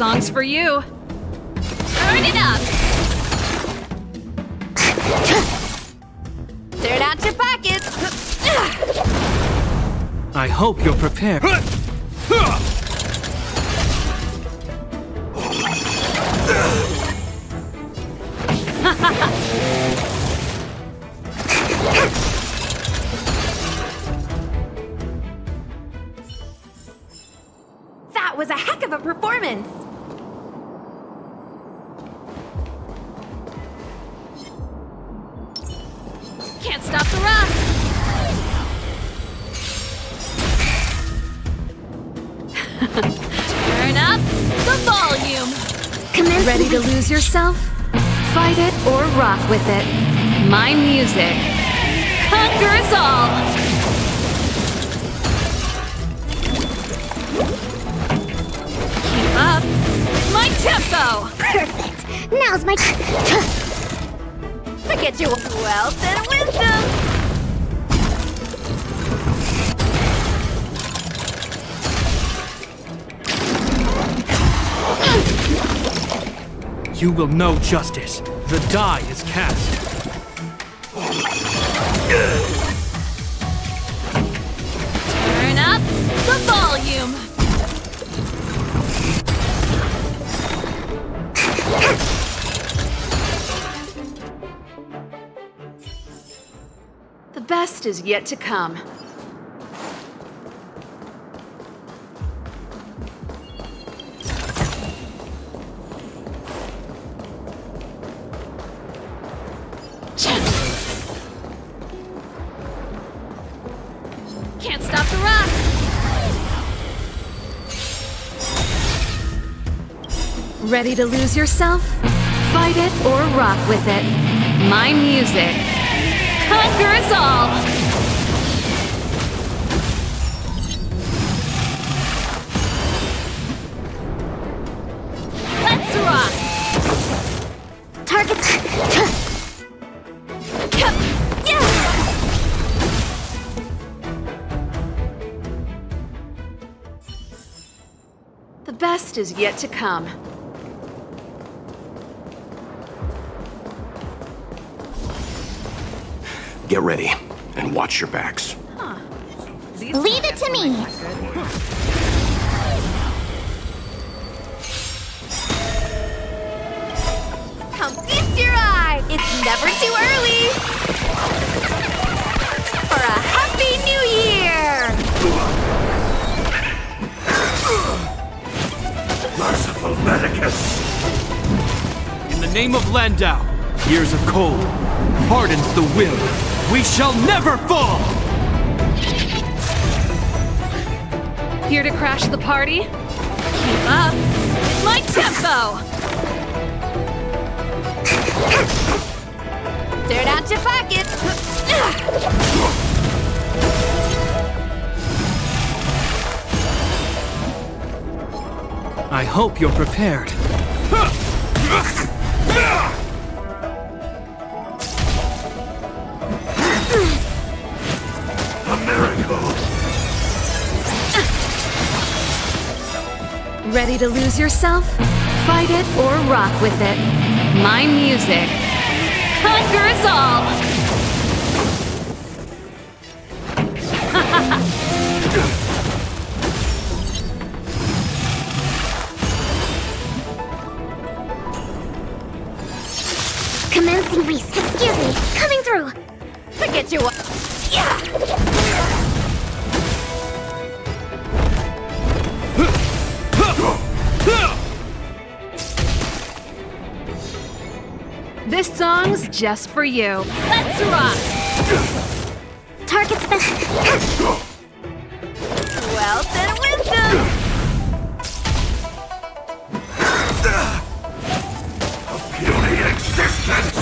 song's for you. Turn it up! Turn out your pockets! I hope you're prepared. That was a heck of a performance! Can't stop the rock! Turn up the volume! Ready to lose yourself? Fight it or rock with it. My music conquers all! Keep up my tempo! Perfect! Now's my Forget your wealth and wisdom! You will know justice. The die is cast. Turn up the volume! The best is yet to come. Can't stop the rock! Ready to lose yourself? Fight it or rock with it. My music conquers all! Let's rock! Target! The best is yet to come. Get ready, and watch your backs. Leave it to me! Come feast your eye! It's never too early! For a Happy New Year! Merciful Medicus! In the name of Landau, years of cold hardens the will. We shall never fall! Here to crash the party? Keep up my tempo! Turn out your pockets! I hope you're prepared. A miracle! Ready to lose yourself? Fight it or rock with it. My music conquers all! Commencing race. Excuse me. Coming through. Forget your Yeah! This song's just for you. Let's rock! Target special. Wealth and wisdom! Puny existence!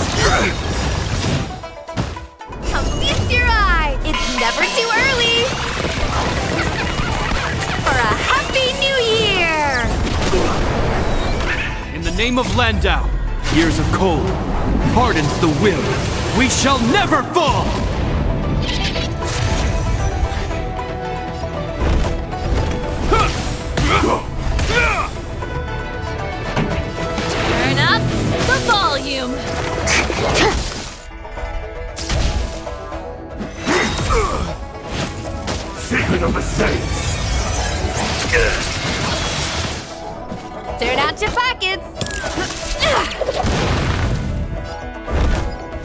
Come feast your eye! It's never too early! For a Happy New Year! In the name of Landau, years of cold hardens the will. We shall never fall! Secret of the Saints! Turn out your pockets!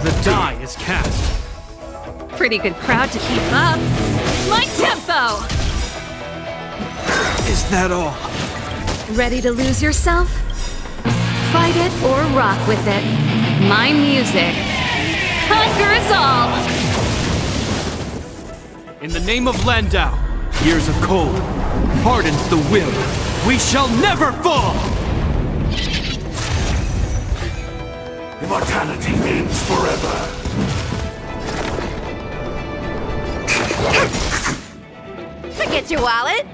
The die is cast. Pretty good crowd to keep up. My tempo! Is that all? Ready to lose yourself? Fight it or rock with it. My music conquers all! In the name of Landau, years of cold hardens the will. We shall never fall! Immortality means forever. Forget your wallet?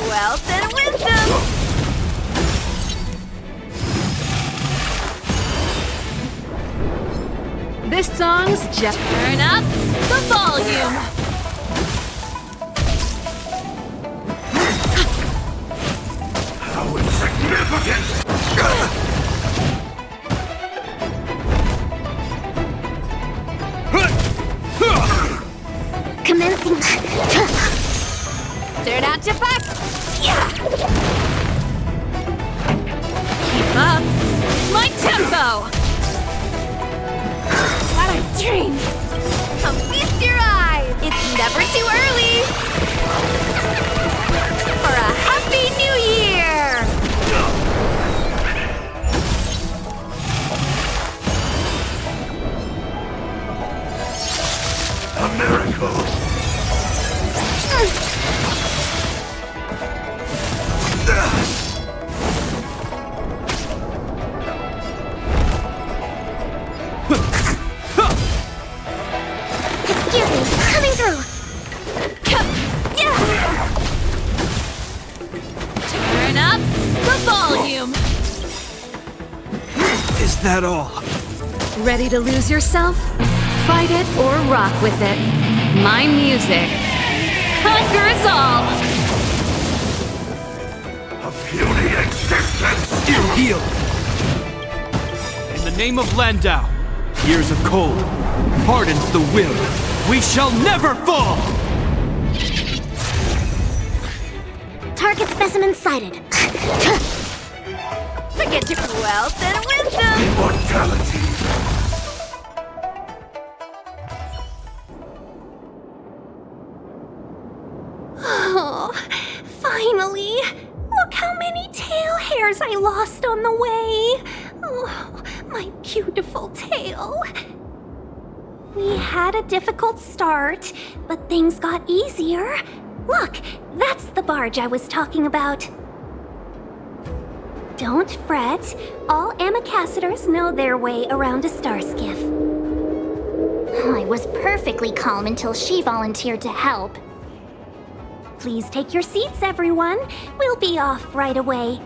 Wealth and wisdom! This song's just turn up the volume. How insignificant! Commencing. Turn out your back. Keep up. My tempo! What a dream! Come feast your eyes. It's never too early for a happy new year. A miracle! Excuse me, coming through. Turn up the volume. Is that all? Ready to lose yourself? Fight it or rock with it. My music conquers all! A puny existence! You heal! In the name of Landau, years of cold hardens the will. We shall never fall! Target specimen sighted. Forget your wealth and wisdom. Immortality! Oh, finally! Look how many tail hairs I lost on the way! Oh, my beautiful tail. We had a difficult start, but things got easier. Look, that's the barge I was talking about. Don't fret. All Amicassadors know their way around a star skiff. I was perfectly calm until she volunteered to help. Please take your seats, everyone. We'll be off right away.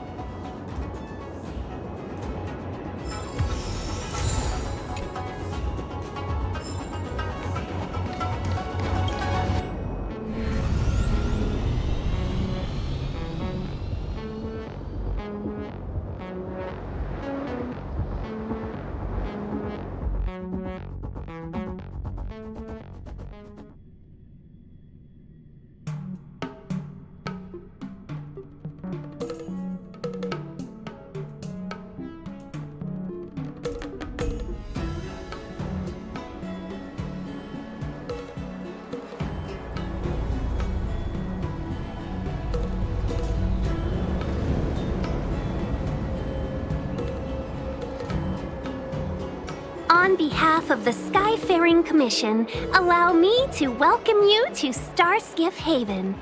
On behalf of the Skyfaring Commission, allow me to welcome you to Starskiff Haven.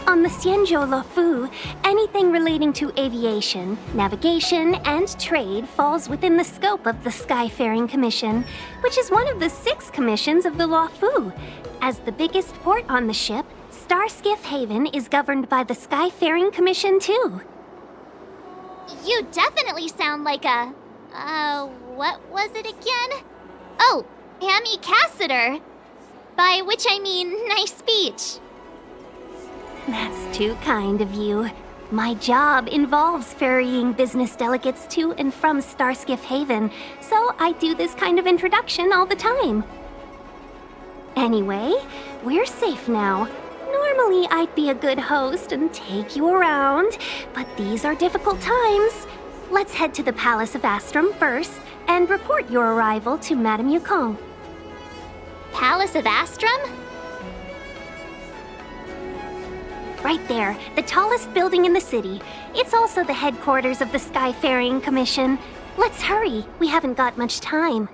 On the Xianzhou Luofu, anything relating to aviation, navigation, and trade falls within the scope of the Skyfaring Commission, which is one of the 6 commissions of the Luofu. As the biggest port on the ship, Starskiff Haven is governed by the Skyfaring Commission too. You definitely sound like a... what was it again? Oh, Amicassador. By which I mean nice speech. That's too kind of you. My job involves ferrying business delegates to and from Starskiff Haven, so I do this kind of introduction all the time. Anyway, we're safe now. Normally, I'd be a good host and take you around, but these are difficult times. Let's head to the Palace of Astrum first and report your arrival to Madame Yukong. Palace of Astrum? Right there, the tallest building in the city. It's also the headquarters of the Skyfaring Commission. Let's hurry, we haven't got much time.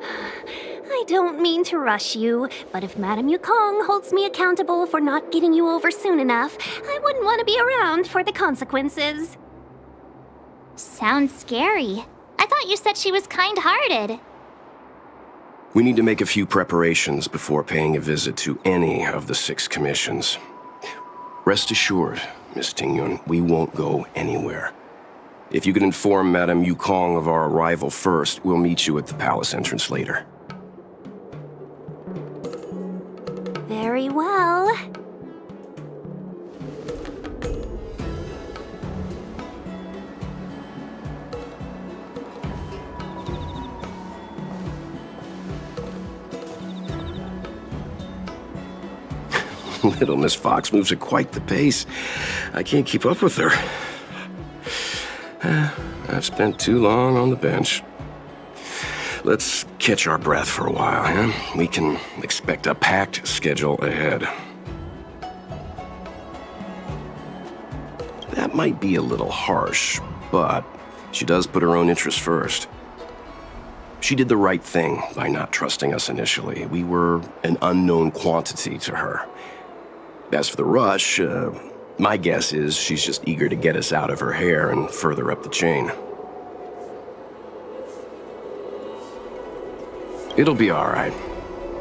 I don't mean to rush you, but if Madame Yukong holds me accountable for not getting you over soon enough, I wouldn't want to be around for the consequences. Sounds scary. I thought you said she was kind-hearted. We need to make a few preparations before paying a visit to any of the 6 commissions. Rest assured, Miss Tingyun, we won't go anywhere. If you could inform Madame Yukong of our arrival first, we'll meet you at the palace entrance later. Very well. Little Miss Fox moves at quite the pace. I can't keep up with her. I've spent too long on the bench. Let's catch our breath for a while, huh? We can expect a packed schedule ahead. That might be a little harsh, but she does put her own interests first. She did the right thing by not trusting us initially. We were an unknown quantity to her. As for the rush, my guess is she's just eager to get us out of her hair and further up the chain. It'll be all right.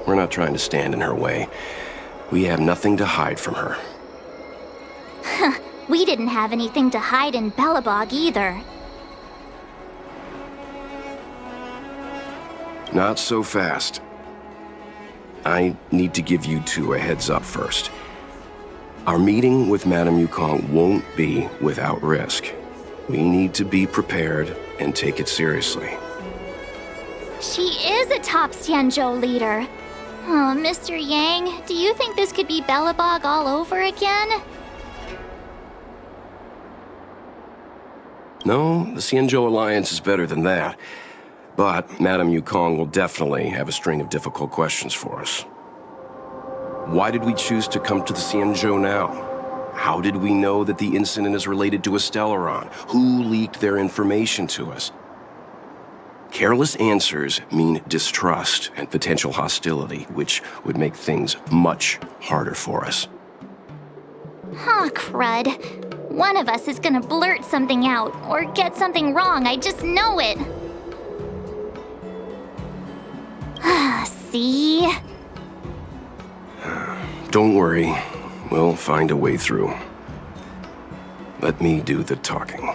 We're not trying to stand in her way. We have nothing to hide from her. We didn't have anything to hide in Belobog either. Not so fast. I need to give you 2 a heads up first. Our meeting with Madame Yukong won't be without risk. We need to be prepared and take it seriously. She is a top Xianzhou leader. Oh, Mr. Yang, do you think this could be Belobog all over again? No, the Xianzhou Alliance is better than that. But Madame Yukong will definitely have a string of difficult questions for us. Why did we choose to come to the Xianzhou now? How did we know that the incident is related to a Stellaron? Who leaked their information to us? Careless answers mean distrust and potential hostility, which would make things much harder for us. Huh, crud. One of us is gonna blurt something out, or get something wrong, I just know it. See? Don't worry, we'll find a way through. Let me do the talking.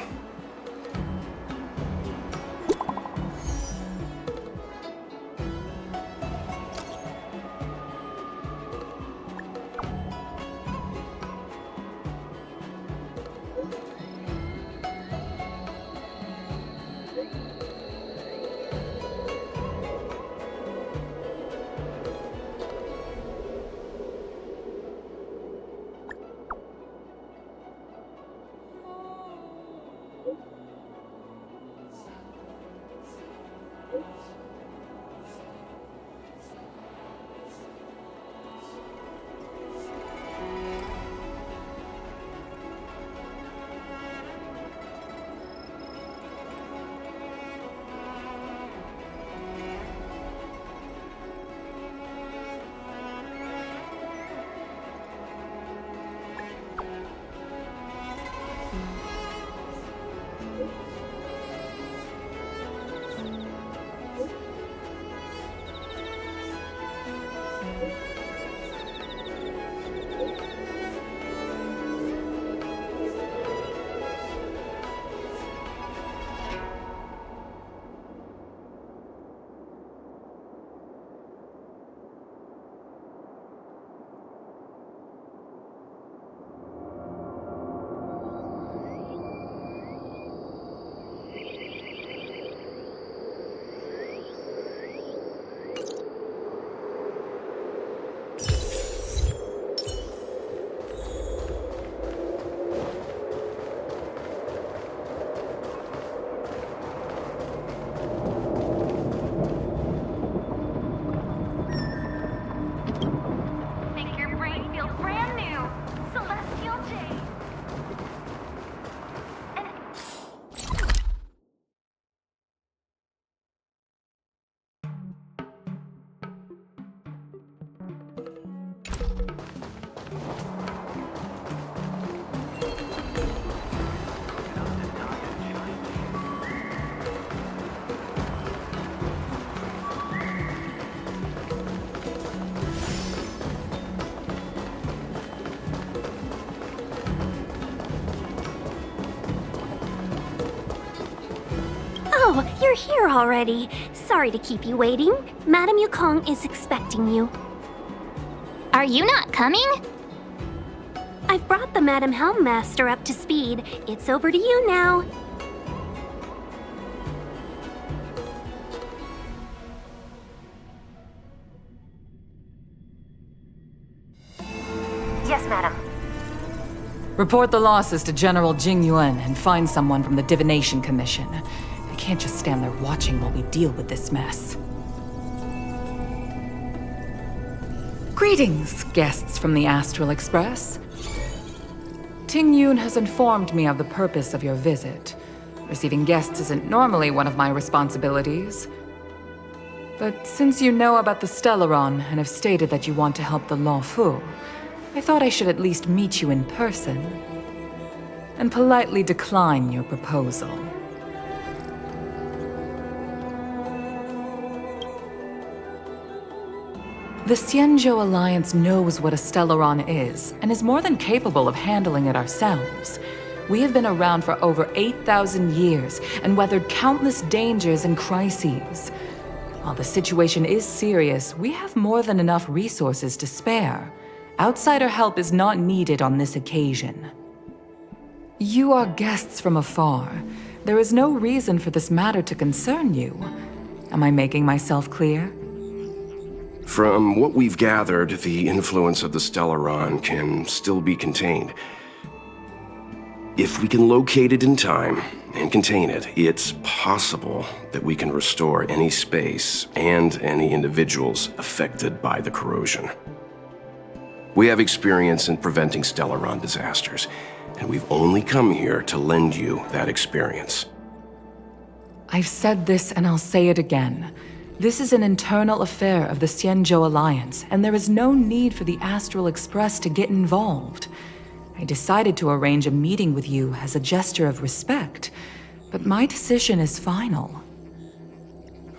Oh, you're here already. Sorry to keep you waiting. Madame Yukong is expecting you. Are you not coming? I've brought the Madame Helmmaster up to speed. It's over to you now. Yes, madam. Report the losses to General Jing Yuan and find someone from the Divination Commission. I can't just stand there watching while we deal with this mess. Greetings, guests from the Astral Express. Ting Yun has informed me of the purpose of your visit. Receiving guests isn't normally one of my responsibilities. But since you know about the Stellaron and have stated that you want to help the Law Fu, I thought I should at least meet you in person and politely decline your proposal. The Xianzhou Alliance knows what a Stellaron is and is more than capable of handling it ourselves. We have been around for over 8,000 years and weathered countless dangers and crises. While the situation is serious, we have more than enough resources to spare. Outsider help is not needed on this occasion. You are guests from afar. There is no reason for this matter to concern you. Am I making myself clear? From what we've gathered, the influence of the Stellaron can still be contained. If we can locate it in time and contain it, it's possible that we can restore any space and any individuals affected by the corrosion. We have experience in preventing Stellaron disasters, and we've only come here to lend you that experience. I've said this and I'll say it again. This is an internal affair of the Xianzhou Alliance, and there is no need for the Astral Express to get involved. I decided to arrange a meeting with you as a gesture of respect, but my decision is final.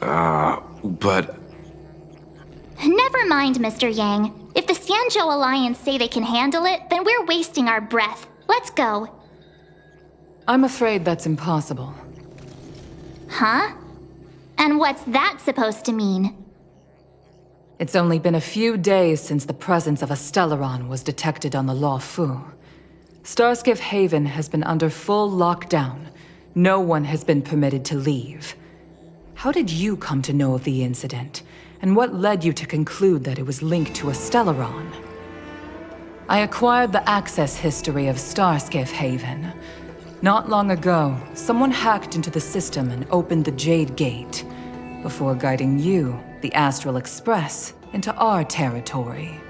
But... Never mind, Mr. Yang. If the Xianzhou Alliance say they can handle it, then we're wasting our breath. Let's go. I'm afraid that's impossible. Huh? And what's that supposed to mean? It's only been a few days since the presence of a Stellaron was detected on the Law Fu. Starskiff Haven has been under full lockdown. No one has been permitted to leave. How did you come to know of the incident? And what led you to conclude that it was linked to a Stellaron? I acquired the access history of Starskiff Haven. Not long ago, someone hacked into the system and opened the Jade Gate, before guiding you, the Astral Express, into our territory.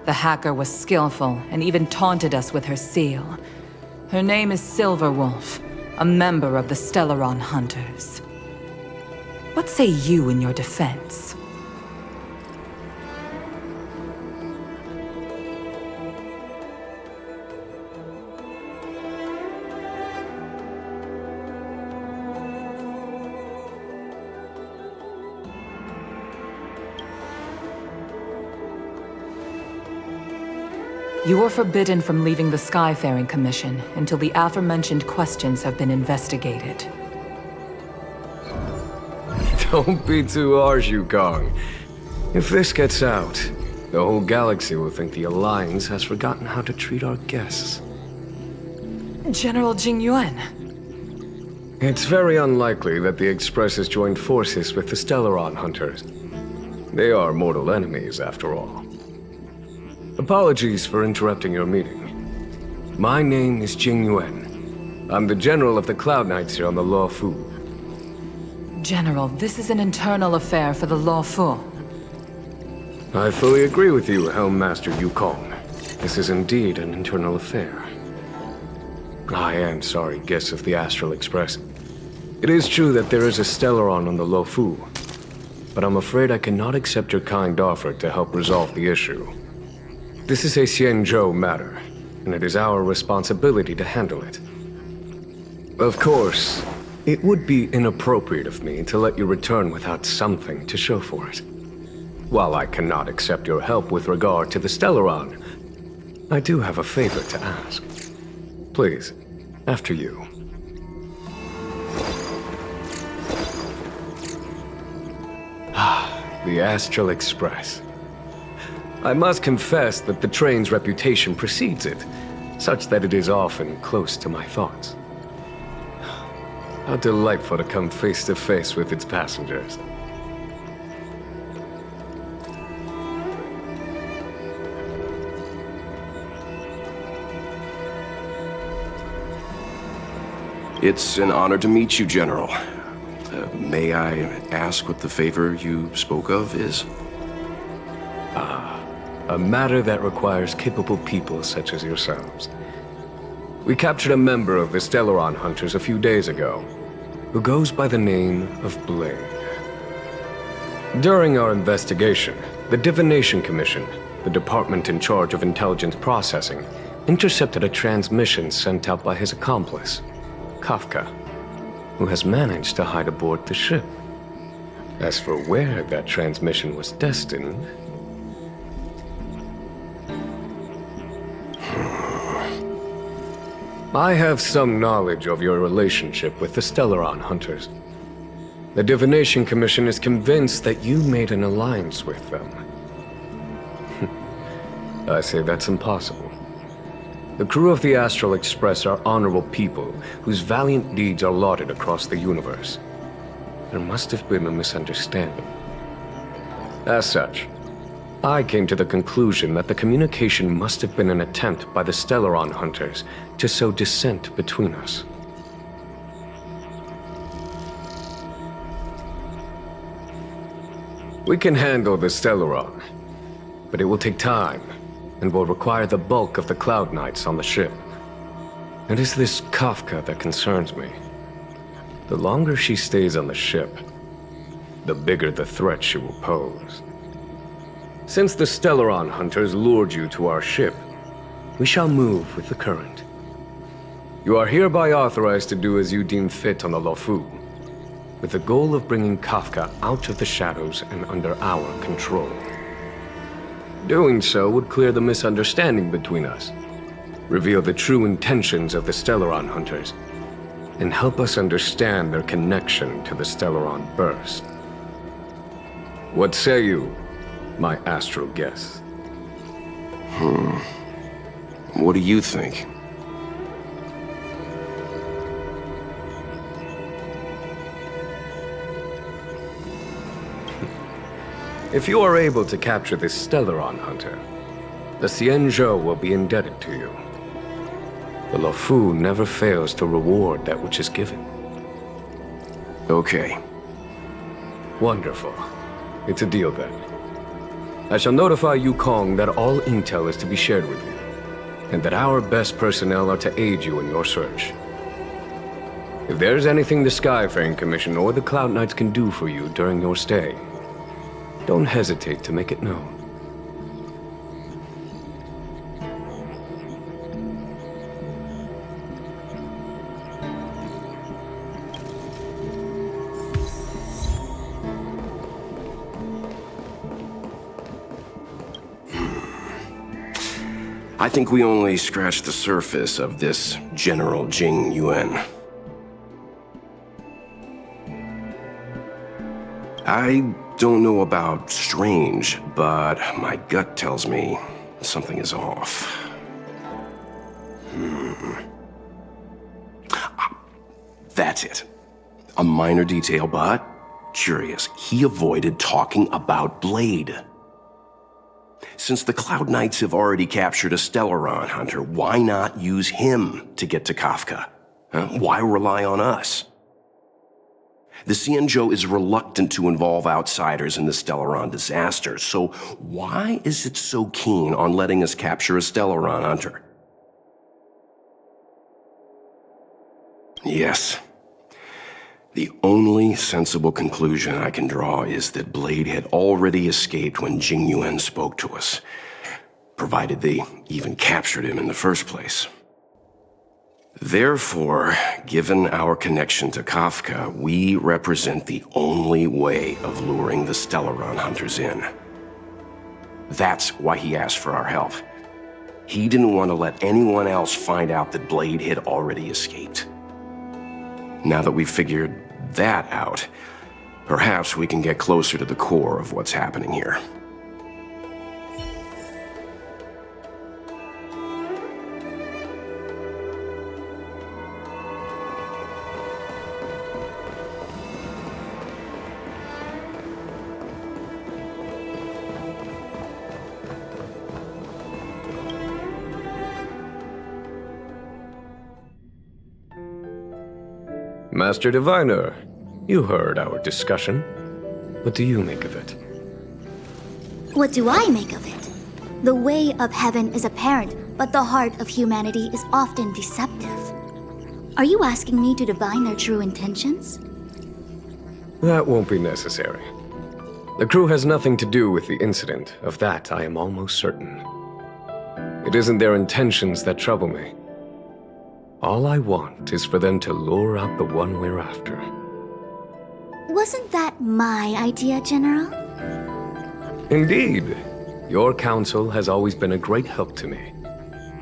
The hacker was skillful and even taunted us with her seal. Her name is Silverwolf, a member of the Stellaron Hunters. What say you in your defense? You are forbidden from leaving the Skyfaring Commission until the aforementioned questions have been investigated. Don't be too harsh, Yukong. If this gets out, the whole galaxy will think the Alliance has forgotten how to treat our guests. General Jing Yuan. It's very unlikely that the Express has joined forces with the Stellaron Hunters. They are mortal enemies, after all. Apologies for interrupting your meeting. My name is Jing Yuan. I'm the General of the Cloud Knights here on the Law Fu. General, this is an internal affair for the Law Fu. I fully agree with you, Helmmaster Yukong. This is indeed an internal affair. I am sorry, guests of the Astral Express. It is true that there is a Stellaron on the Law Fu, but I'm afraid I cannot accept your kind offer to help resolve the issue. This is a Xianzhou matter, and it is our responsibility to handle it. Of course, it would be inappropriate of me to let you return without something to show for it. While I cannot accept your help with regard to the Stellaron, I do have a favor to ask. Please, after you. The Astral Express. I must confess that the train's reputation precedes it, such that it is often close to my thoughts. How delightful to come face to face with its passengers. It's an honor to meet you, General. May I ask what the favor you spoke of is? A matter that requires capable people such as yourselves. We captured a member of the Stellaron Hunters a few days ago, who goes by the name of Blade. During our investigation, the Divination Commission, the department in charge of intelligence processing, intercepted a transmission sent out by his accomplice, Kafka, who has managed to hide aboard the ship. As for where that transmission was destined... I have some knowledge of your relationship with the Stellaron Hunters. The Divination Commission is convinced that you made an alliance with them. I say that's impossible. The crew of the Astral Express are honorable people whose valiant deeds are lauded across the universe. There must have been a misunderstanding. As such, I came to the conclusion that the communication must have been an attempt by the Stellaron Hunters to sow dissent between us. We can handle the Stellaron, but it will take time and will require the bulk of the Cloud Knights on the ship. It is this Kafka that concerns me. The longer she stays on the ship, the bigger the threat she will pose. Since the Stellaron Hunters lured you to our ship, we shall move with the current. You are hereby authorized to do as you deem fit on the Lofu, with the goal of bringing Kafka out of the shadows and under our control. Doing so would clear the misunderstanding between us, reveal the true intentions of the Stellaron Hunters, and help us understand their connection to the Stellaron Burst. What say you, my astral guest? What do you think? If you are able to capture this Stellaron Hunter, the Xianzhou will be indebted to you. The Lofu never fails to reward that which is given. Okay. Wonderful. It's a deal then. I shall notify Yukong that all intel is to be shared with you, and that our best personnel are to aid you in your search. If there is anything the Skyfaring Commission or the Cloud Knights can do for you during your stay, don't hesitate to make it known. I think we only scratched the surface of this General Jing Yuan. I don't know about strange, but my gut tells me something is off. That's it. A minor detail, but curious. He avoided talking about Blade. Since the Cloud Knights have already captured a Stellaron Hunter, why not use him to get to Kafka? Why rely on us? The Xianzhou is reluctant to involve outsiders in the Stellaron disaster, so why is it so keen on letting us capture a Stellaron Hunter? Yes. The only sensible conclusion I can draw is that Blade had already escaped when Jing Yuan spoke to us, provided they even captured him in the first place. Therefore, given our connection to Kafka, we represent the only way of luring the Stellaron Hunters in. That's why he asked for our help. He didn't want to let anyone else find out that Blade had already escaped. Now that we've figured that out, Perhaps we can get closer to the core of what's happening here. Master Diviner, you heard our discussion. What do you make of it? What do I make of it? The way of heaven is apparent, but the heart of humanity is often deceptive. Are you asking me to divine their true intentions? That won't be necessary. The crew has nothing to do with the incident, of that I am almost certain. It isn't their intentions that trouble me. All I want is for them to lure out the one we're after. Wasn't that my idea, General? Indeed. Your counsel has always been a great help to me.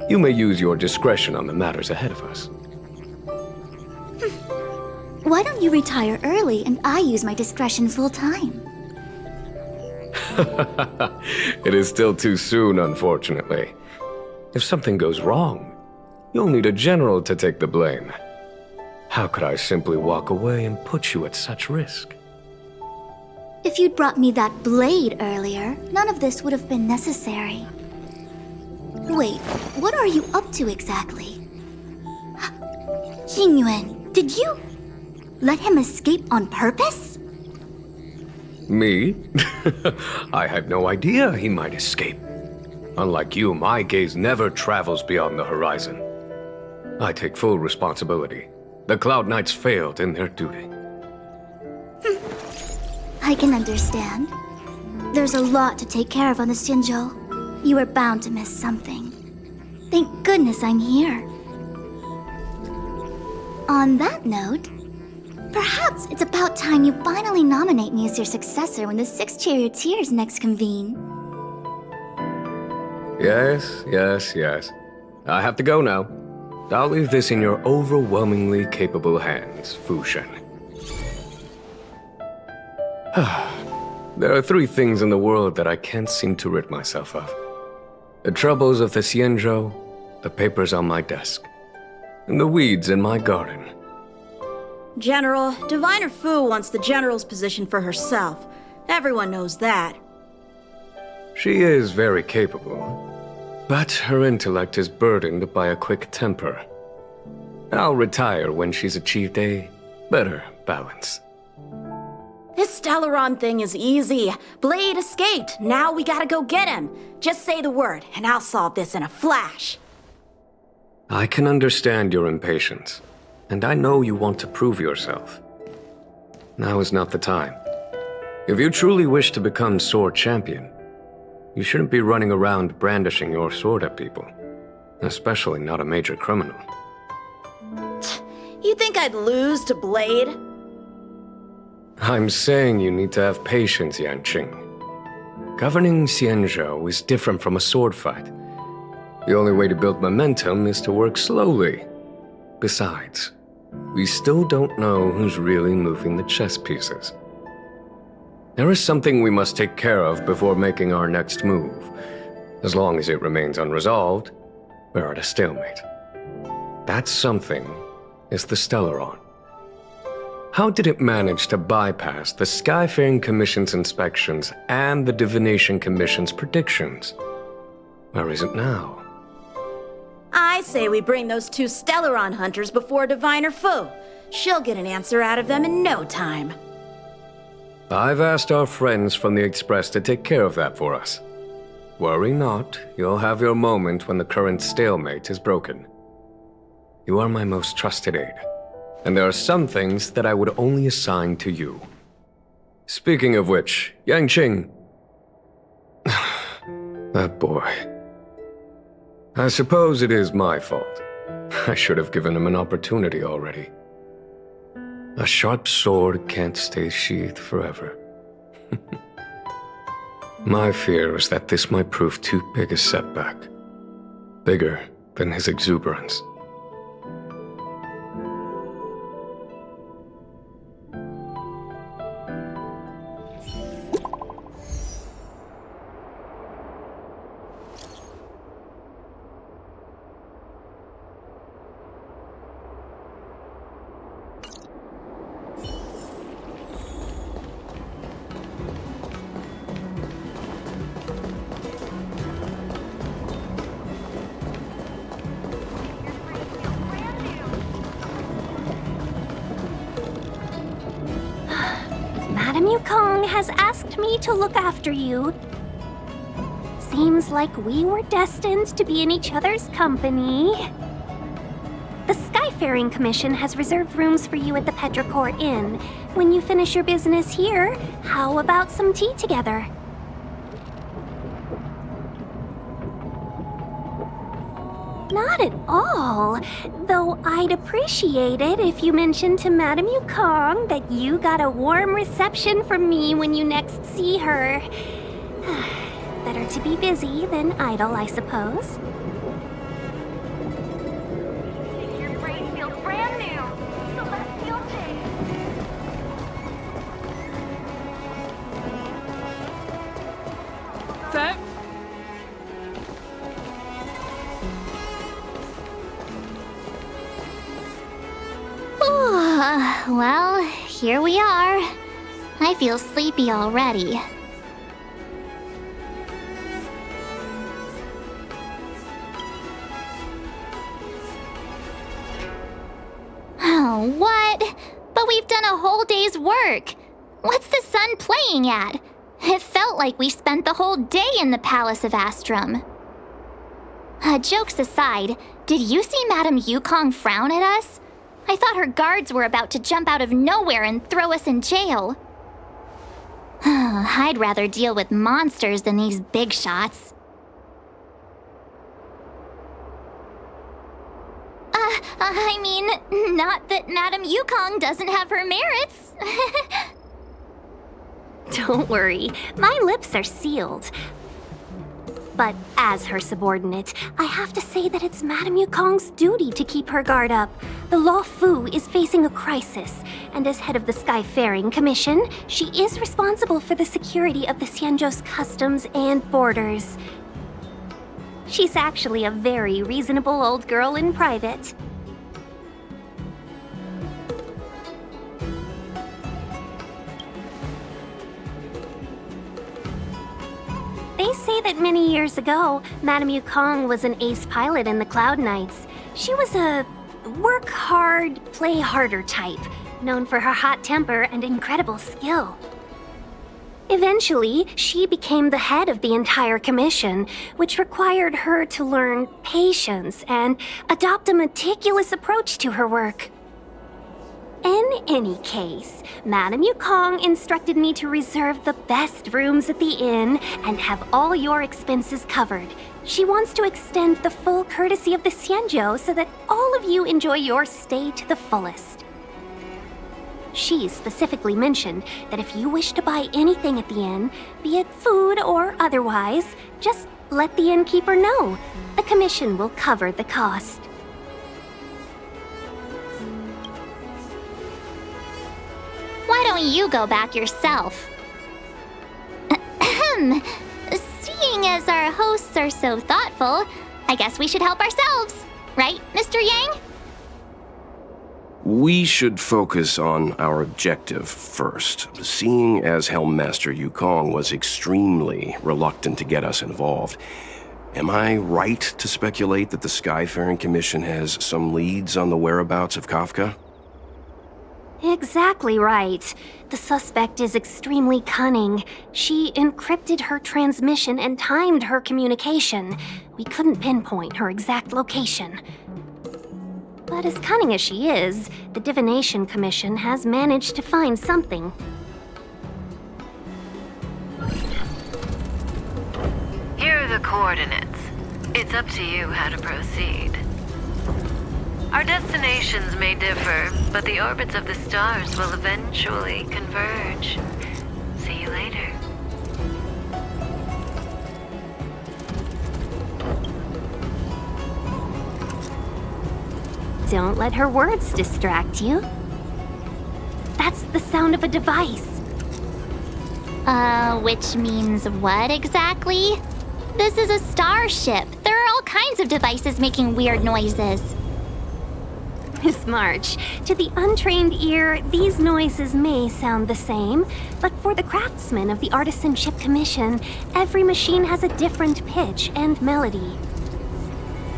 You may use your discretion on the matters ahead of us. Why don't you retire early and I use my discretion full time? It is still too soon, unfortunately. If something goes wrong, you'll need a general to take the blame. How could I simply walk away and put you at such risk? If you'd brought me that blade earlier, none of this would have been necessary. Wait, what are you up to exactly? Yingyuan, did you let him escape on purpose? Me? I had no idea he might escape. Unlike you, my gaze never travels beyond the horizon. I take full responsibility. The Cloud Knights failed in their duty. I can understand. There's a lot to take care of on the Xinzhou. You were bound to miss something. Thank goodness I'm here. On that note, perhaps it's about time you finally nominate me as your successor when the 6 charioteers next convene. Yes. I have to go now. I'll leave this in your overwhelmingly capable hands, Fu Shen. There are 3 things in the world that I can't seem to rid myself of. The troubles of the Xianzhou, the papers on my desk, and the weeds in my garden. General, Diviner Fu wants the General's position for herself. Everyone knows that. She is very capable, but her intellect is burdened by a quick temper. I'll retire when she's achieved a better balance. This Stellaron thing is easy. Blade escaped. Now we gotta go get him. Just say the word, and I'll solve this in a flash. I can understand your impatience, and I know you want to prove yourself. Now is not the time. If you truly wish to become sword champion, you shouldn't be running around brandishing your sword at people, especially not a major criminal. You think I'd lose to Blade? I'm saying you need to have patience, Yanqing. Governing Xianzhou is different from a sword fight. The only way to build momentum is to work slowly. Besides, we still don't know who's really moving the chess pieces. There is something we must take care of before making our next move. As long as it remains unresolved, we're at a stalemate. That something is the Stellaron. How did it manage to bypass the Skyfaring Commission's inspections and the Divination Commission's predictions? Where is it now? I say we bring those 2 Stellaron hunters before Diviner Fu. She'll get an answer out of them in no time. I've asked our friends from the Express to take care of that for us. Worry not, you'll have your moment when the current stalemate is broken. You are my most trusted aide, and there are some things that I would only assign to you. Speaking of which, Yanqing... that boy... I suppose it is my fault. I should have given him an opportunity already. A sharp sword can't stay sheathed forever. My fear is that this might prove too big a setback. Bigger than his exuberance. Yukong has asked me to look after you. Seems like we were destined to be in each other's company. The Skyfaring Commission has reserved rooms for you at the Petrichor Inn. When you finish your business here, how about some tea together? Not at all. Though I'd appreciate it if you mentioned to Madame Yukong that you got a warm reception from me when you next see her. Better to be busy than idle, I suppose. Your brain feels brand new. Celestial Jade. That... Well, here we are. I feel sleepy already. Oh, what? But we've done a whole day's work. What's the sun playing at? It felt like we spent the whole day in the Palace of Astrum. Jokes aside, did you see Madame Yukong frown at us? I thought her guards were about to jump out of nowhere and throw us in jail. I'd rather deal with monsters than these big shots. I mean, not that Madame Yukong doesn't have her merits. Don't worry, my lips are sealed. But as her subordinate, I have to say that it's Madame Yukong's duty to keep her guard up. The Law Fu is facing a crisis, and as head of the Skyfaring Commission, she is responsible for the security of the Xianzhou's customs and borders. She's actually a very reasonable old girl in private. They say that many years ago, Madame Yukong was an ace pilot in the Cloud Knights. She was a work hard, play harder type, known for her hot temper and incredible skill. Eventually, she became the head of the entire commission, which required her to learn patience and adopt a meticulous approach to her work. In any case, Madame Yukong instructed me to reserve the best rooms at the inn and have all your expenses covered. She wants to extend the full courtesy of the Xianzhou so that all of you enjoy your stay to the fullest. She specifically mentioned that if you wish to buy anything at the inn, be it food or otherwise, just let the innkeeper know. The commission will cover the cost. Why don't you go back yourself? Seeing as our hosts are so thoughtful, I guess we should help ourselves. Right, Mr. Yang? We should focus on our objective first. Seeing as Helmmaster Yukong was extremely reluctant to get us involved, am I right to speculate that the Skyfaring Commission has some leads on the whereabouts of Kafka? Exactly right. The suspect is extremely cunning. She encrypted her transmission and timed her communication. We couldn't pinpoint her exact location. But as cunning as she is, the Divination Commission has managed to find something. Here are the coordinates. It's up to you how to proceed. Our destinations may differ, but the orbits of the stars will eventually converge. See you later. Don't let her words distract you. That's the sound of a device. Which means what exactly? This is a starship. There are all kinds of devices making weird noises. Miss March, to the untrained ear, these noises may sound the same, but for the craftsmen of the Artisanship Commission, every machine has a different pitch and melody.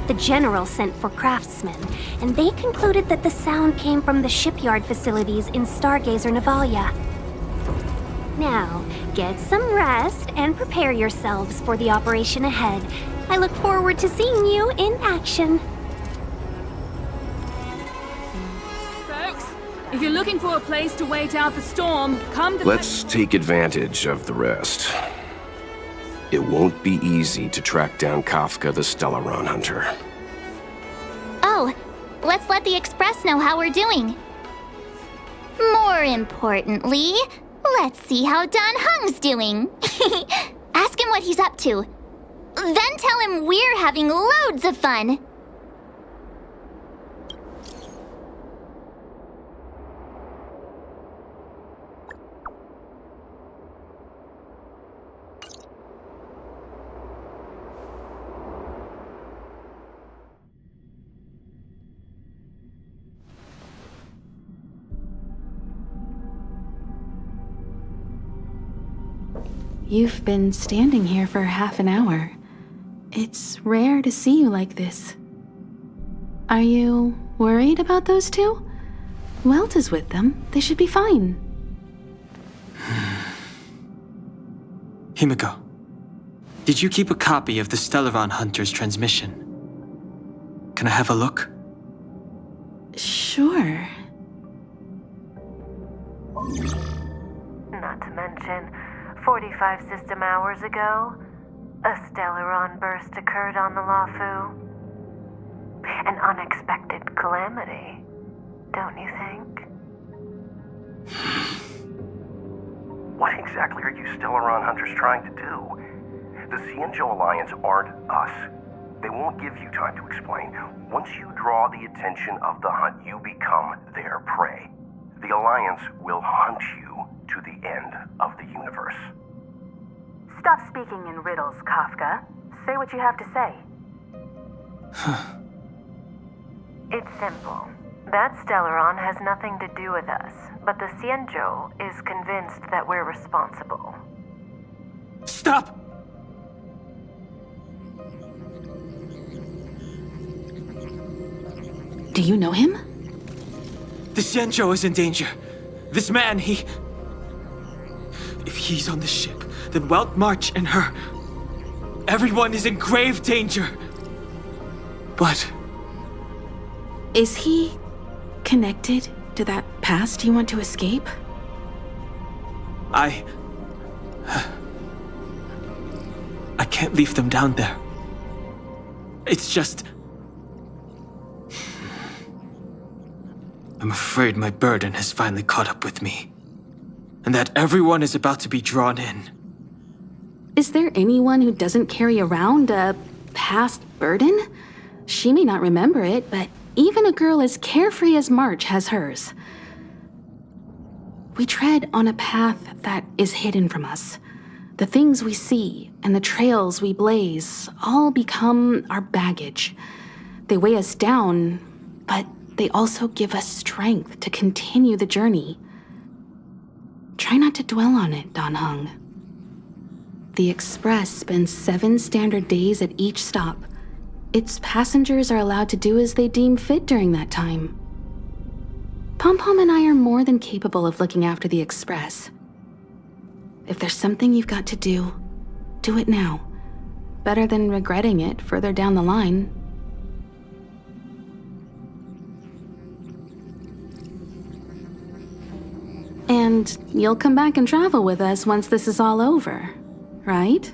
The General sent for craftsmen, and they concluded that the sound came from the shipyard facilities in Stargazer Navalia. Now, get some rest and prepare yourselves for the operation ahead. I look forward to seeing you in action. Folks, if you're looking for a place to wait out the storm, come to... Let's take advantage of the rest. It won't be easy to track down Kafka the Stellaron Hunter. Oh, let's let the Express know how we're doing. More importantly, let's see how Don Hung's doing. Ask him what he's up to. Then tell him we're having loads of fun. You've been standing here for half an hour. It's rare to see you like this. Are you worried about those two? Welt is with them. They should be fine. Himiko, did you keep a copy of the Stellaron Hunter's transmission? Can I have a look? Sure. Not to mention, 45 system hours ago, a Stellaron burst occurred on the Lawfu. An unexpected calamity, don't you think? What exactly are you Stellaron Hunters trying to do? The Xianzhou Alliance aren't us. They won't give you time to explain. Once you draw the attention of the hunt, you become their prey. The Alliance will hunt you to the end of the universe. Stop speaking in riddles, Kafka. Say what you have to say. It's simple. That Stellaron has nothing to do with us, but the Xianzhou is convinced that we're responsible. Stop! Do you know him? The Xianzhou is in danger. This man, he... If he's on the ship, then Welt March and her... Everyone is in grave danger. But... Is he connected to that past you want to escape? I can't leave them down there. It's just... I'm afraid my burden has finally caught up with me. And that everyone is about to be drawn in. Is there anyone who doesn't carry around a past burden? She may not remember it, but even a girl as carefree as March has hers. We tread on a path that is hidden from us. The things we see and the trails we blaze all become our baggage. They weigh us down, but they also give us strength to continue the journey. Try not to dwell on it, Don Hung. The Express spends 7 standard days at each stop. Its passengers are allowed to do as they deem fit during that time. Pom-Pom and I are more than capable of looking after the Express. If there's something you've got to do it now. Better than regretting it further down the line. And you'll come back and travel with us once this is all over, right?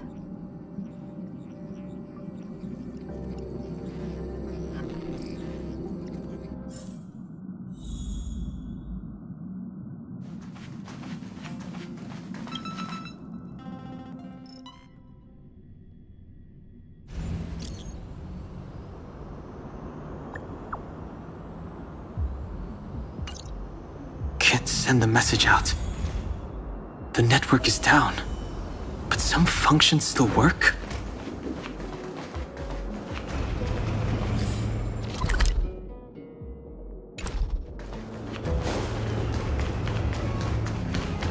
Can't send the message out. The network is down, but some functions still work?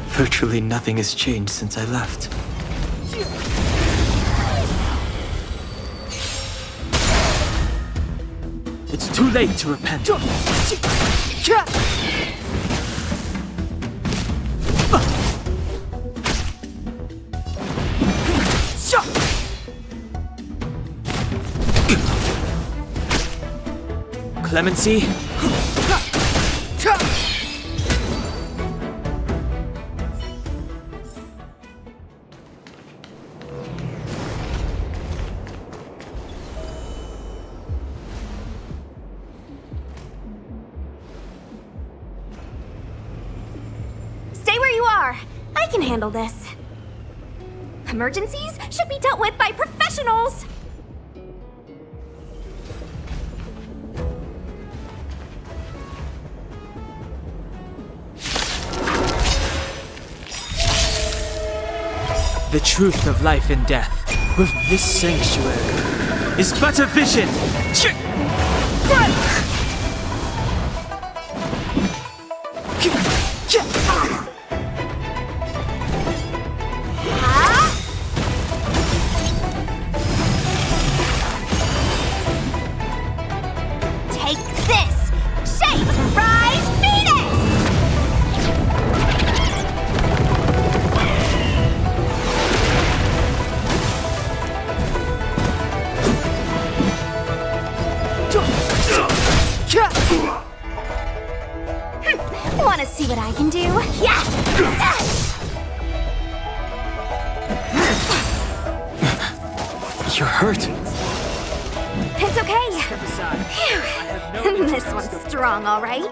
Virtually nothing has changed since I left. It's too late to repent. clemency? Stay where you are. I can handle this. Emergencies should be dealt with by professionals. The truth of life and death with this sanctuary is but a vision. Take this! Shape! Rise! Venus! Wanna see what I can do? Yes! You're hurt. It's okay. Phew. This one's strong, all right.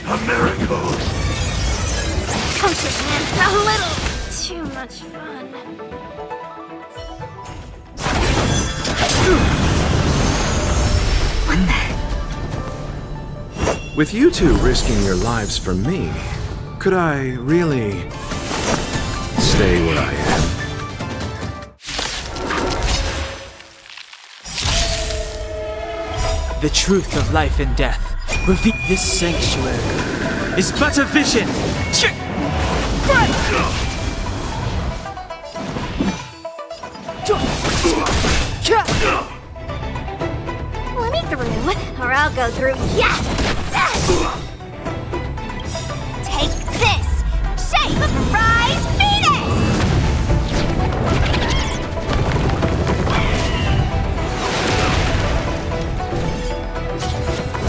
A miracle! Punctured hands a little too much fun. With you two risking your lives for me, could I really stay where I am? The truth of life and death with this sanctuary is but a vision. Let me through, or I'll go through. Yes! Take this! Shape! Rise! Venus!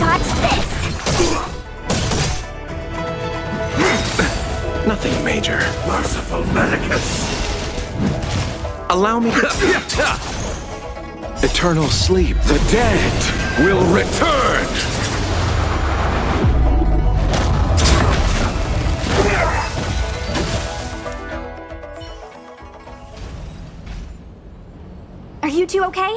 Dodge this! Nothing major. Merciful Medicus! Allow me to... Eternal sleep. The dead will return! Are you two okay?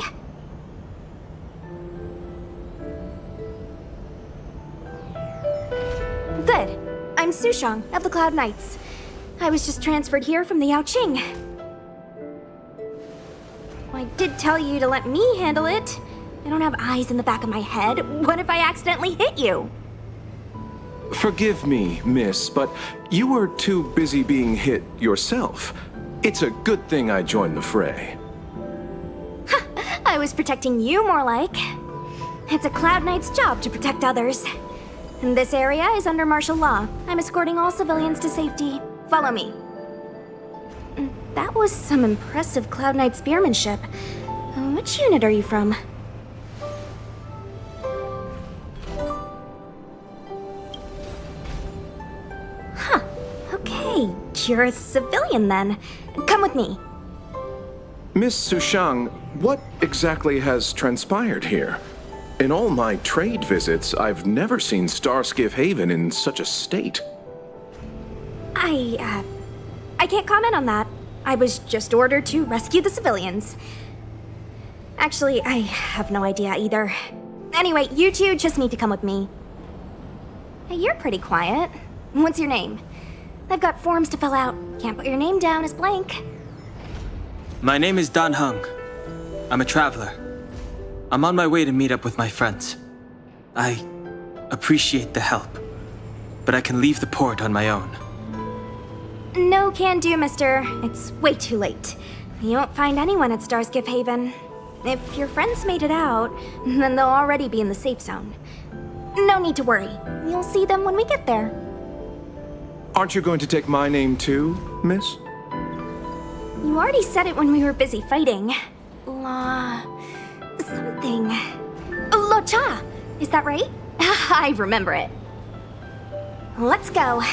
Good. I'm Sushang of the Cloud Knights. I was just transferred here from the Yaoqing. I did tell you to let me handle it. I don't have eyes in the back of my head. What if I accidentally hit you? Forgive me, miss, but you were too busy being hit yourself. It's a good thing I joined the fray. I was protecting you more like. It's a Cloud Knight's job to protect others. And this area is under martial law. I'm escorting all civilians to safety. Follow me. That was some impressive Cloud Knight spearmanship. Which unit are you from? Huh. Okay, you're a civilian then. Come with me. Miss Sushang, what exactly has transpired here? In all my trade visits, I've never seen Starskiff Haven in such a state. I can't comment on that. I was just ordered to rescue the civilians. Actually, I have no idea either. Anyway, you two just need to come with me. Hey, you're pretty quiet. What's your name? I've got forms to fill out. Can't put your name down as blank. My name is Dan Hung. I'm a traveler. I'm on my way to meet up with my friends. I appreciate the help, but I can leave the port on my own. No can do, mister. It's way too late. You won't find anyone at Starskiff Haven. If your friends made it out, then they'll already be in the safe zone. no need to worry. You'll see them when we get there. Aren't you going to take my name too, miss? You already said it when we were busy fighting. La... something. Lo Cha! Is that right? I remember it. Let's go.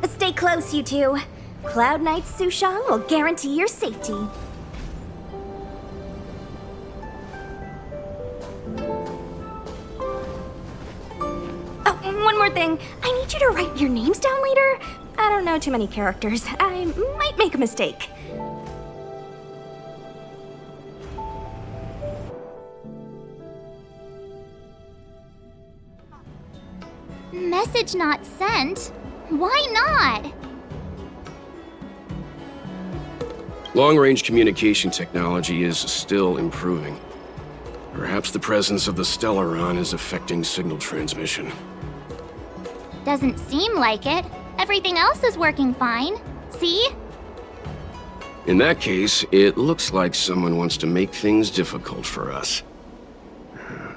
Stay close, you two. Cloud Knight's Sushang will guarantee your safety. Oh, and one more thing. I need you to write your names down later. I don't know too many characters. I might make a mistake. Message not sent? Why not? Long-range communication technology is still improving. Perhaps the presence of the Stellaron is affecting signal transmission. Doesn't seem like it. Everything else is working fine. See? In that case, it looks like someone wants to make things difficult for us.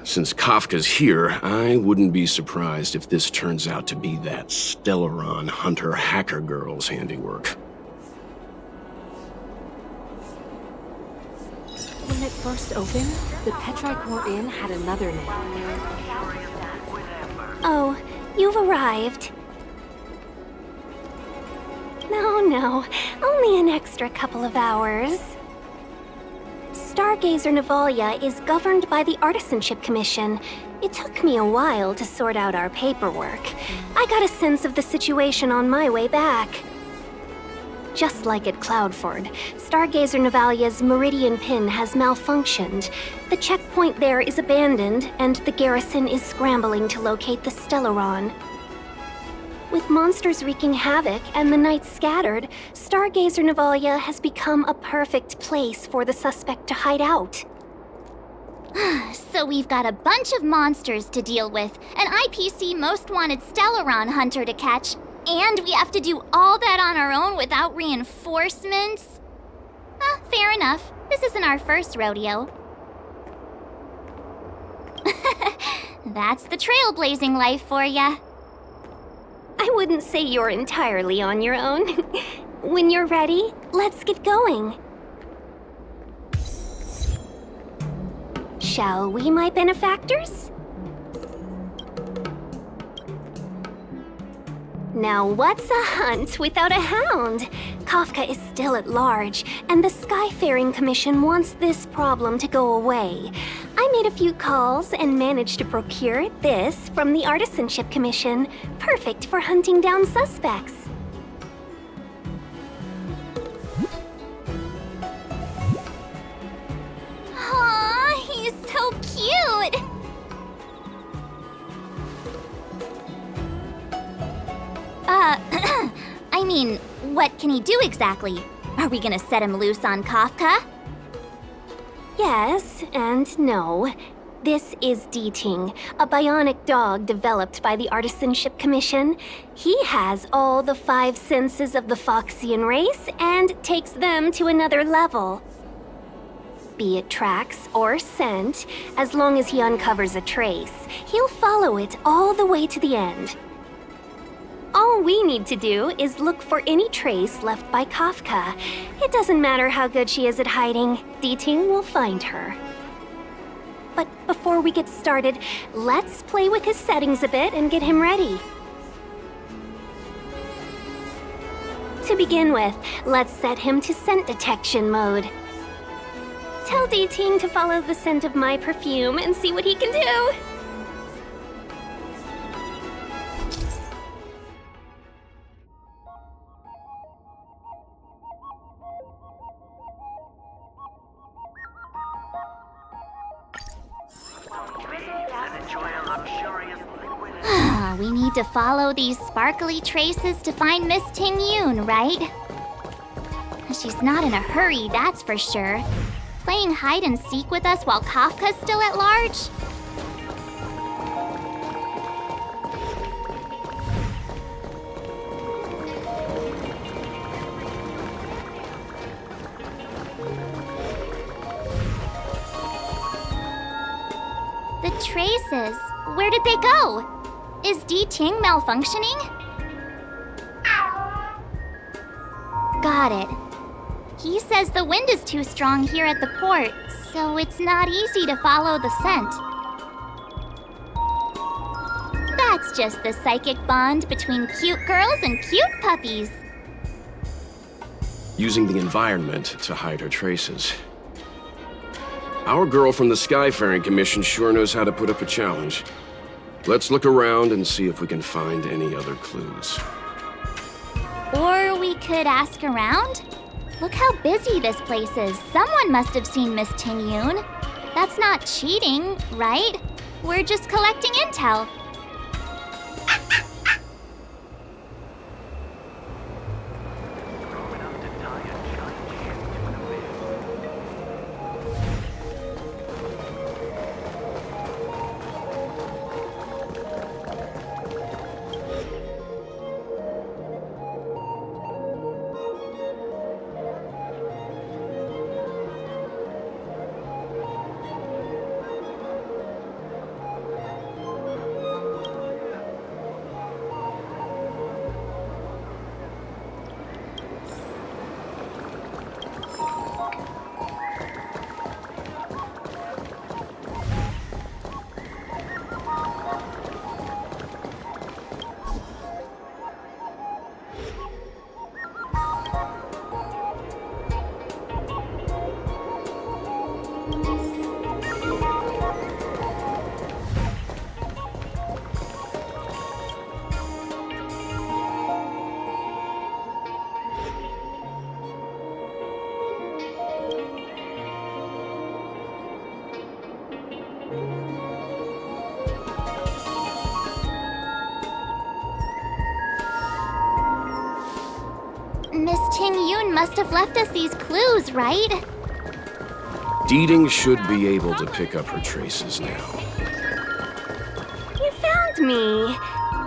Since Kafka's here, I wouldn't be surprised if this turns out to be that Stellaron hunter hacker girl's handiwork. When it first opened, the Petrichor Inn had another name. Oh, you've arrived. No, only an extra couple of hours. Stargazer Navalia is governed by the Artisanship Commission. It took me a while to sort out our paperwork. I got a sense of the situation on my way back. Just like at Cloudford, Stargazer Navalia's Meridian Pin has malfunctioned. The checkpoint there is abandoned, and the garrison is scrambling to locate the Stellaron. With monsters wreaking havoc and the night scattered, Stargazer Navalia has become a perfect place for the suspect to hide out. So we've got a bunch of monsters to deal with, an IPC Most Wanted Stellaron hunter to catch, and we have to do all that on our own without reinforcements? Fair enough. This isn't our first rodeo. That's the trailblazing life for ya. I wouldn't say you're entirely on your own. When you're ready, let's get going. Shall we, my benefactors? Now what's a hunt without a hound? Kafka is still at large, and the Skyfaring Commission wants this problem to go away. I made a few calls and managed to procure this from the Artisanship Commission. Perfect for hunting down suspects. Aw, he's so cute! I mean, what can he do exactly? Are we gonna set him loose on Kafka? Yes and no. This is Deeting, a bionic dog developed by the Artisanship Commission. He has all the 5 senses of the Foxian race and takes them to another level. Be it tracks or scent, as long as he uncovers a trace, he'll follow it all the way to the end. All we need to do is look for any trace left by Kafka. It doesn't matter how good she is at hiding, Deeting will find her. But before we get started, let's play with his settings a bit and get him ready. To begin with, let's set him to scent detection mode. Tell Deeting to follow the scent of my perfume and see what he can do. We need to follow these sparkly traces to find Miss Ting Yun, right? She's not in a hurry, that's for sure. Playing hide and seek with us while Kafka's still at large? The traces, where did they go? Is D-Ting malfunctioning? Got it. He says the wind is too strong here at the port, so it's not easy to follow the scent. That's just the psychic bond between cute girls and cute puppies. Using the environment to hide her traces. Our girl from the Skyfaring Commission sure knows how to put up a challenge. Let's look around and see if we can find any other clues. Or we could ask around? Look how busy this place is. Someone must have seen Miss Ting Yun. That's not cheating, right? We're just collecting intel. Miss Ting Yun must have left us these clues, right? Deeding should be able to pick up her traces now. You found me.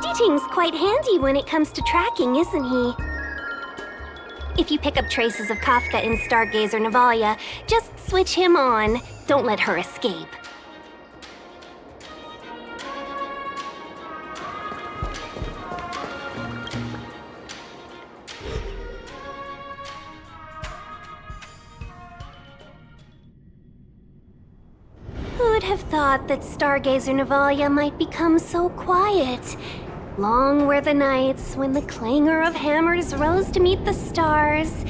D-Ting's quite handy when it comes to tracking, isn't he? If you pick up traces of Kafka in Stargazer Navalia, just switch him on. Don't let her escape. Who'd have thought that Stargazer Navalia might become so quiet? Long were the nights when the clangor of hammers rose to meet the stars.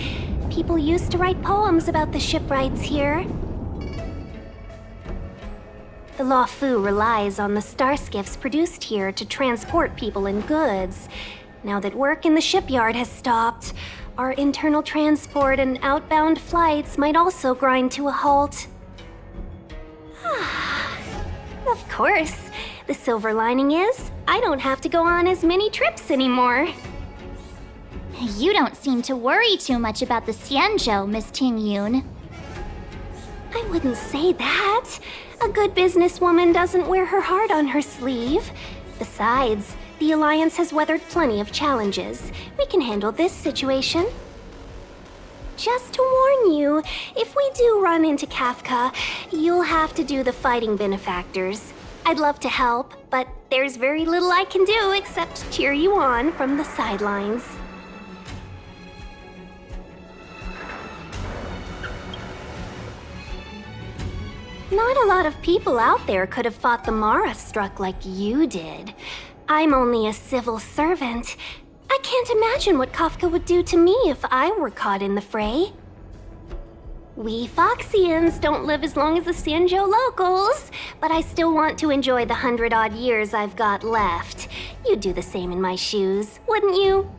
People used to write poems about the shipwrights here. The Law Fu relies on the star skiffs produced here to transport people and goods. Now that work in the shipyard has stopped, our internal transport and outbound flights might also grind to a halt. Of course. The silver lining is, I don't have to go on as many trips anymore. You don't seem to worry too much about the Xianzhou, Miss Ting Yun. I wouldn't say that. A good businesswoman doesn't wear her heart on her sleeve. Besides, the Alliance has weathered plenty of challenges. We can handle this situation. Just to warn you, if we do run into Kafka, you'll have to do the fighting benefactors. I'd love to help, but there's very little I can do except cheer you on from the sidelines. Not a lot of people out there could have fought the Mara struck like you did. I'm only a civil servant. I can't imagine what Kafka would do to me if I were caught in the fray. We Foxians don't live as long as the Xianzhou locals, but I still want to enjoy the 100-odd years I've got left. You'd do the same in my shoes, wouldn't you?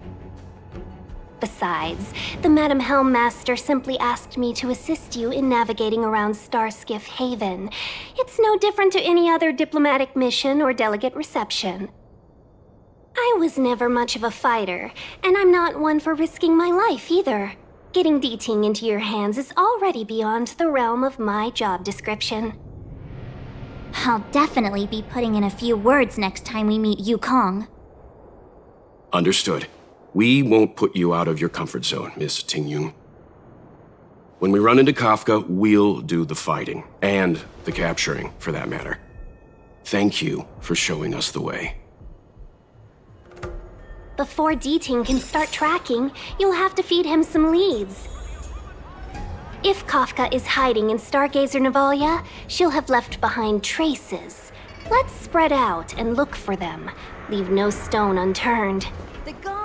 Besides, the Madam Helmmaster simply asked me to assist you in navigating around Starskiff Haven. It's no different to any other diplomatic mission or delegate reception. I was never much of a fighter, and I'm not one for risking my life either. Getting D-Ting into your hands is already beyond the realm of my job description. I'll definitely be putting in a few words next time we meet Yukong. Understood. We won't put you out of your comfort zone, Miss Ting Yun. When we run into Kafka, we'll do the fighting, and the capturing, for that matter. Thank you for showing us the way. before D-Ting can start tracking, you'll have to feed him some leads. If Kafka is hiding in Stargazer Navalia, she'll have left behind traces. Let's spread out and look for them. Leave no stone unturned. The gong.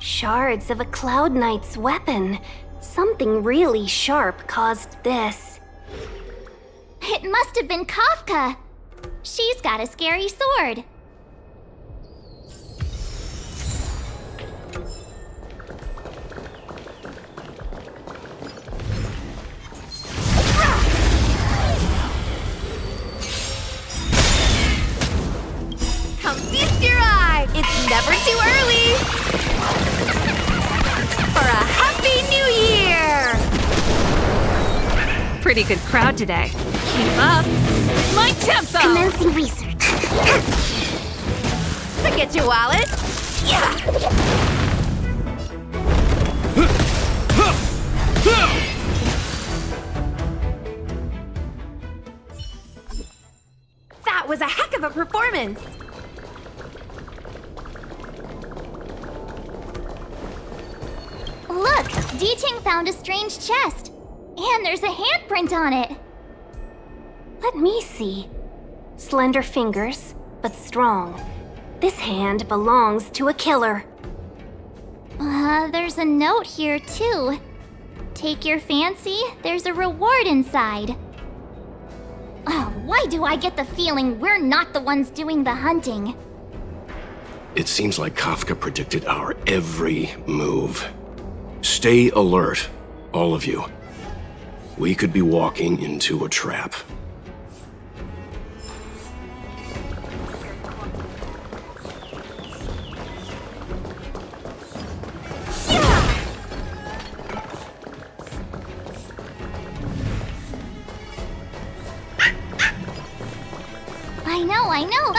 Shards of a Cloud Knight's weapon. Something really sharp caused this. It must have been Kafka. She's got a scary sword. Come feast your eye! It's never too early! For a Happy New Year! Pretty good crowd today. Keep up. My tempo! Commencing research. Forget your wallet! Yeah! That was a heck of a performance! Look, D-Ting found a strange chest. And there's a handprint on it. Let me see. Slender fingers, but strong. This hand belongs to a killer. There's a note here too. Take your fancy, there's a reward inside. Why do I get the feeling we're not the ones doing the hunting? It seems like Kafka predicted our every move. Stay alert, all of you. We could be walking into a trap. I know.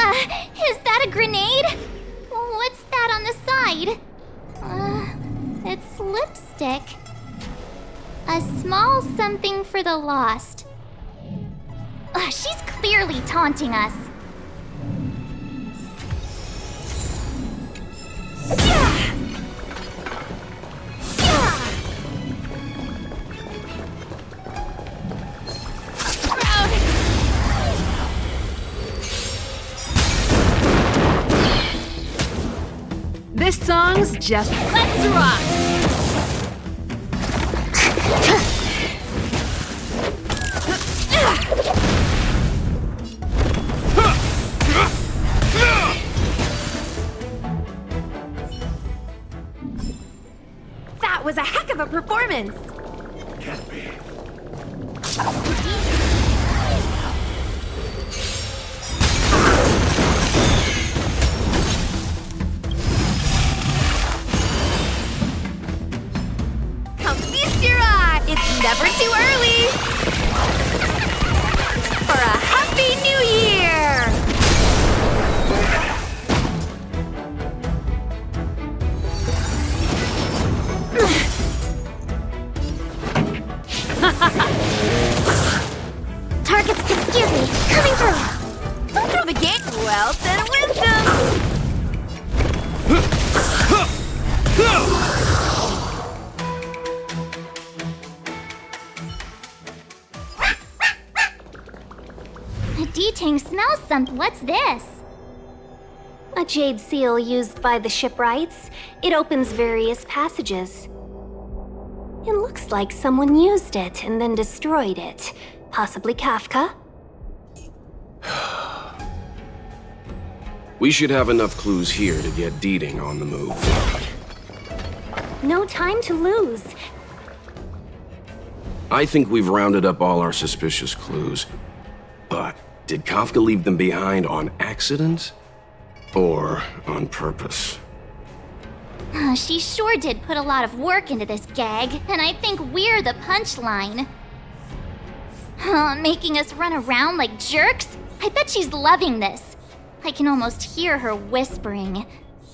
Is that a grenade? What's that on the side? It's lipstick. A small something for the lost. She's clearly taunting us. This song's just let's rock! That was a heck of a performance! Can't be. Come feast your eye! It's never too early! For Excuse me, coming through. Through the gate. Wealth and wisdom. The D-Tang smells something. What's this? A jade seal used by the shipwrights. It opens various passages. It looks like someone used it and then destroyed it. Possibly Kafka? We should have enough clues here to get Deeding on the move. No time to lose. I think we've rounded up all our suspicious clues. But did Kafka leave them behind on accident? Or on purpose? She sure did put a lot of work into this gag, and I think we're the punchline. Making us run around like jerks? I bet she's loving this. I can almost hear her whispering,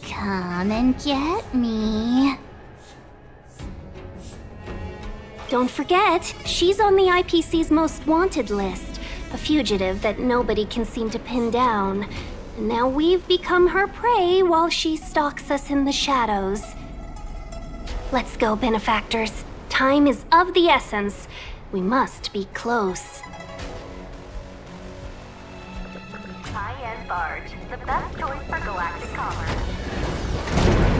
"Come and get me." Don't forget, she's on the IPC's most wanted list. A fugitive that nobody can seem to pin down. And now we've become her prey while she stalks us in the shadows. Let's go, benefactors. Time is of the essence. We must be close. High-end barge, the best choice for galactic commerce.